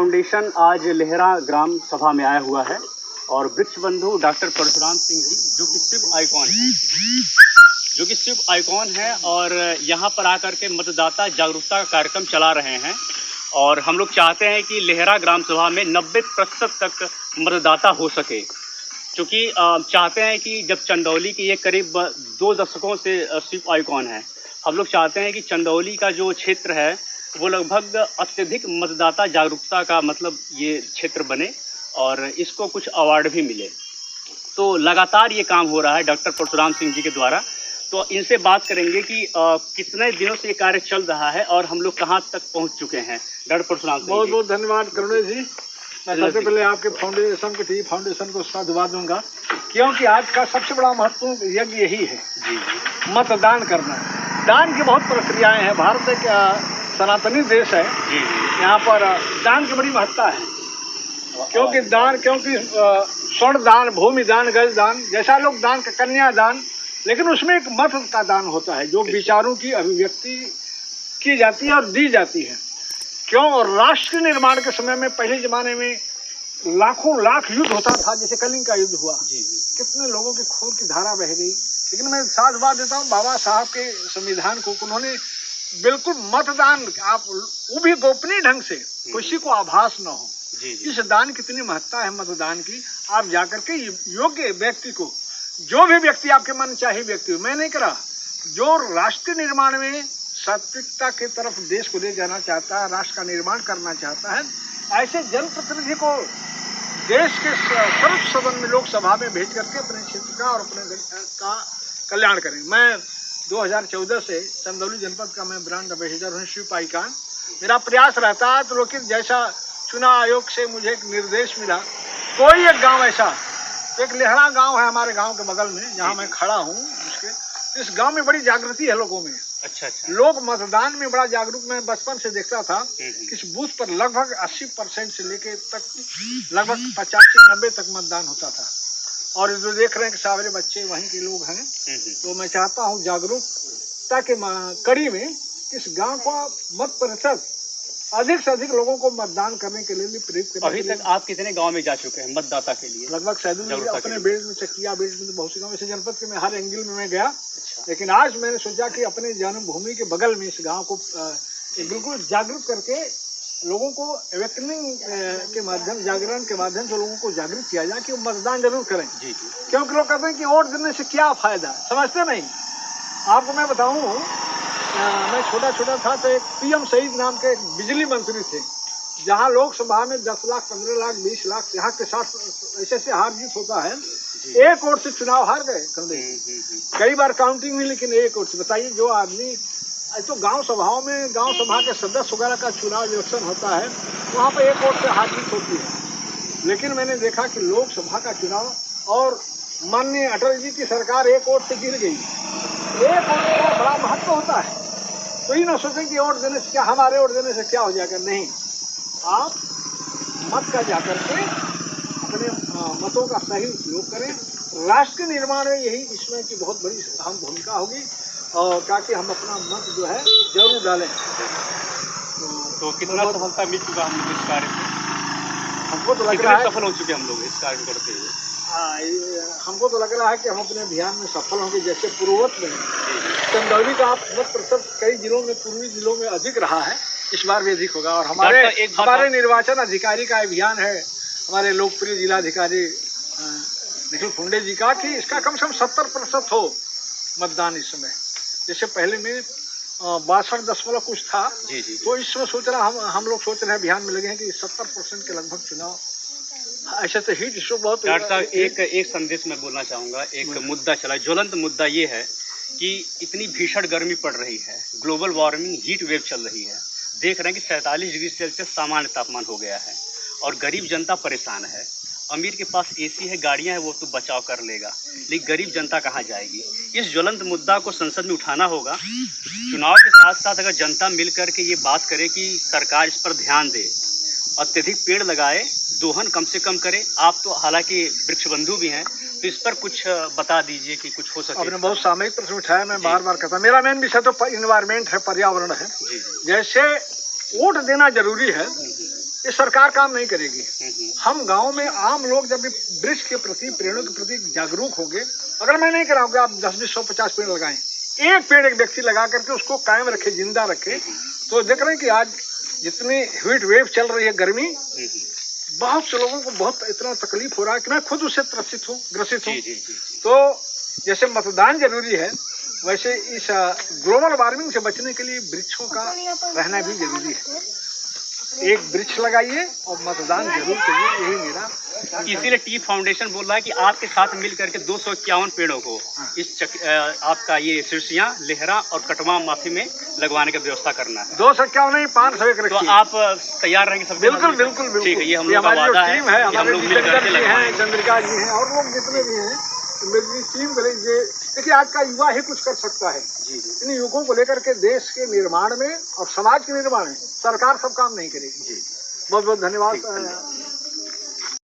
Foundation आज लेहरा ग्राम सभा में आया हुआ है और वृक्ष बंधु डॉक्टर परशुराम सिंह जी जो कि शिव आइकॉन है और यहाँ पर आकर के मतदाता जागरूकता का कार्यक्रम चला रहे हैं। और हम लोग चाहते हैं कि लेहरा ग्राम सभा में 90% तक मतदाता हो सके, क्योंकि चाहते हैं कि जब चंदौली की ये करीब 2 दशकों से शिव आइकॉन है, हम लोग चाहते हैं कि चंदौली का जो क्षेत्र है वो लगभग अत्यधिक मतदाता जागरूकता का मतलब ये क्षेत्र बने और इसको कुछ अवार्ड भी मिले। तो लगातार ये काम हो रहा है डॉक्टर परशुराम सिंह जी के द्वारा। तो इनसे बात करेंगे कि कितने दिनों से ये कार्य चल रहा है और हम लोग कहाँ तक पहुँच चुके हैं। डॉक्टर परशुराम सिंह, बहुत बहुत धन्यवाद करुणेश जी। मैं सबसे पहले आपके फाउंडेशन को टी फाउंडेशन को साधुवाद दूंगा, क्योंकि आज का सबसे बड़ा महत्वपूर्ण यज्ञ यही है जी, मतदान करना। दान की बहुत प्रक्रियाएं हैं। भारत एक सनातनी देश है जी। यहाँ पर दान की बड़ी महत्ता है, क्योंकि स्वर्ण दान, भूमि दान, गज दान जैसा लोग दान, कन्या दान, लेकिन उसमें एक मत का दान होता है जो विचारों की अभिव्यक्ति की जाती है और दी जाती है। क्यों? और राष्ट्र निर्माण के समय में पहले जमाने में लाखों लाख युद्ध होता था, जैसे कलिंग का युद्ध हुआ जी। कितने लोगों के खून की धारा बह गई। लेकिन मैं साधुवाद देता हूँ बाबा साहब के संविधान को, उन्होंने बिल्कुल मतदान, आप वो भी गोपनीय ढंग से, किसी को आभास न हो जी। इस दान कितनी महत्ता है मतदान की। आप जाकर के योग्य व्यक्ति को, जो भी व्यक्ति आपके मन चाहे व्यक्ति, मैं नहीं करा, जो राष्ट्र निर्माण में सात्विकता की तरफ देश को ले जाना चाहता है, राष्ट्र का निर्माण करना चाहता है, ऐसे जनप्रतिनिधि को देश के सर्व सदन में, लोकसभा में भेज करके अपने क्षेत्र का और अपने का कल्याण करें। मैं 2014 से चंदौली जनपद का मैं ब्रांड एम्बेसडर हूँ शिव आइकॉन। मेरा प्रयास रहता है तो लेकिन जैसा चुनाव आयोग से मुझे एक निर्देश मिला, कोई एक गांव ऐसा, एक लेहरा गांव है हमारे गांव के बगल में जहां मैं खड़ा हूं, उसके इस गांव में बड़ी जागृति है लोगों में। अच्छा। लोग मतदान में बड़ा जागरूक। मैं बचपन से देखता था कि इस बूथ पर लगभग 80% से लेके तक लगभग 85-90 तक मतदान होता था। और जो देख रहे हैं कि सारे बच्चे वहीं के लोग हैं, तो मैं चाहता हूँ जागरूकता के कड़ी में इस गांव का मत प्रतिशत अधिक से अधिक लोगों को मतदान करने के लिए भी प्रेरित करें। अभी तक आप कितने गांव में जा चुके हैं मतदाता के लिए? लगभग शायद अपने बेल्ट में, चकिया बेल्ट में, तो बहुत से गाँव ऐसे जनपद के मैं हर एंगल में मैं गया। लेकिन आज मैंने सोचा कि अपने जन्मभूमि के बगल में इस गांव को बिल्कुल जागरूक करके लोगों को अवेकनिंग के माध्यम, जागरण के माध्यम से लोगों को जागरूक किया जाए कि वो मतदान जरूर करें जी। क्योंकि लोग कहते हैं कि वोट देने से क्या फायदा, समझते नहीं। आपको मैं बताऊं, मैं छोटा था तो एक PM शहीद नाम के एक बिजली मंत्री थे, जहां लोकसभा में 10 लाख, 15 लाख, 20 लाख यहाँ के साथ ऐसे हार जीत होता है। एक वोट से चुनाव हार गए कई बार काउंटिंग में, लेकिन एक वोट से। बताइए, जो आदमी तो गांव सभाओं में, गांव सभा के सदस्य वगैरह का चुनाव इलेक्शन होता है, वहाँ पर एक वोट से हार जीत होती है। लेकिन मैंने देखा कि लोकसभा का चुनाव और माननीय अटल जी की सरकार एक वोट से गिर गई। एक वोट का बड़ा महत्व होता है। तो ये ना सोचें कि वोट देने से क्या, हमारे वोट देने से क्या हो जाएगा। नहीं, आप मत का जाकर के अपने मतों का सही उपयोग करें। राष्ट्र के निर्माण में यही इसमें की बहुत बड़ी अहम भूमिका होगी, और ताकि हम अपना मत जो है जरूर डालें। तो कितना सफलता मिल चुका हम इस कार्य में? हमको तो लग रहा है सफल हो चुके हम लोग इस कार्य करते हुए। हमको तो लग रहा है कि हम अपने अभियान में सफल होंगे। जैसे पूर्ववत में चंदौली का मत प्रतिशत कई जिलों में, पूर्वी जिलों में अधिक रहा है, इस बार भी अधिक होगा। और हमारे निर्वाचन अधिकारी का अभियान है, हमारे लोकप्रिय जिलाधिकारी निखिल फुंडे जी का, कि इसका कम से कम 70% हो मतदान इस समय। जैसे पहले में 62% कुछ था जी। तो इस समय सोच रहा हम लोग सोच रहे हैं, अभियान में लगे हैं कि 70% के लगभग चुनाव ऐसे तो हीट इशू बहुत। डॉक्टर साहब, एक संदेश मैं बोलना चाहूँगा। एक मुद्दा चला, ज्वलंत मुद्दा ये है कि इतनी भीषण गर्मी पड़ रही है, ग्लोबल वार्मिंग, हीट वेव चल रही है। देख रहे हैं कि 47 डिग्री सेल्सियस सामान्य तापमान हो गया है और गरीब जनता परेशान है। अमीर के पास AC है, गाड़ियां हैं, वो तो बचाव कर लेगा, लेकिन गरीब जनता कहाँ जाएगी? इस ज्वलंत मुद्दा को संसद में उठाना होगा। चुनाव के साथ साथ अगर जनता मिल करके ये बात करे कि सरकार इस पर ध्यान दे, अत्यधिक पेड़ लगाए, दोहन कम से कम करे। आप तो हालांकि वृक्ष बंधु भी हैं, तो इस पर कुछ बता दीजिए कि कुछ हो सके। आपने बहुत सामयिक प्रश्न उठाया, मैं बार बार कहता हूँ, मेरा मेन विषय तो इन्वायरमेंट है, पर्यावरण है। जैसे वोट देना जरूरी है, ये सरकार काम नहीं करेगी। हम गांव में आम लोग जब भी वृक्ष के प्रति, पेड़ों के प्रति जागरूक होंगे, अगर मैं नहीं कराऊंगा आप 10, 20, 100, 50 पेड़ लगाएं, एक पेड़ एक व्यक्ति लगा करके उसको कायम रखे, जिंदा रखे, तो देख रहे हैं कि आज जितनी हीट वेव चल रही है, गर्मी, बहुत से लोगों को बहुत इतना तकलीफ हो रहा है कि मैं खुद उससे ग्रसित हूँ। तो जैसे मतदान जरूरी है, वैसे इस ग्लोबल वार्मिंग से बचने के लिए वृक्षों का रहना भी जरूरी है। एक वृक्ष लगाइए और मतदान जरूर करिए, यही मेरा। इसीलिए टी फाउंडेशन बोल रहा है कि आपके साथ मिल करके 251 पेड़ों को इस आपका ये सिरसियां, लेहरा और कटवा माफी में लगवाने की व्यवस्था करना है। 251 नहीं, 500 एक रखिए। तो आप तैयार रहेंगे सब? बिल्कुल बिल्कुल बिल्कुल। ठीक है, ये हम लोग का वादा है कि हम लोग मिल करके लगवाएंगे। चंद्रिका जी हैं और लोग जितने भी हैं, मेरी टीम करेंगे। देखिए आज का युवा ही कुछ कर सकता है। इन युवकों को लेकर के देश के निर्माण में और समाज के निर्माण में सरकार सब काम नहीं करेगी। बहुत बहुत धन्यवाद।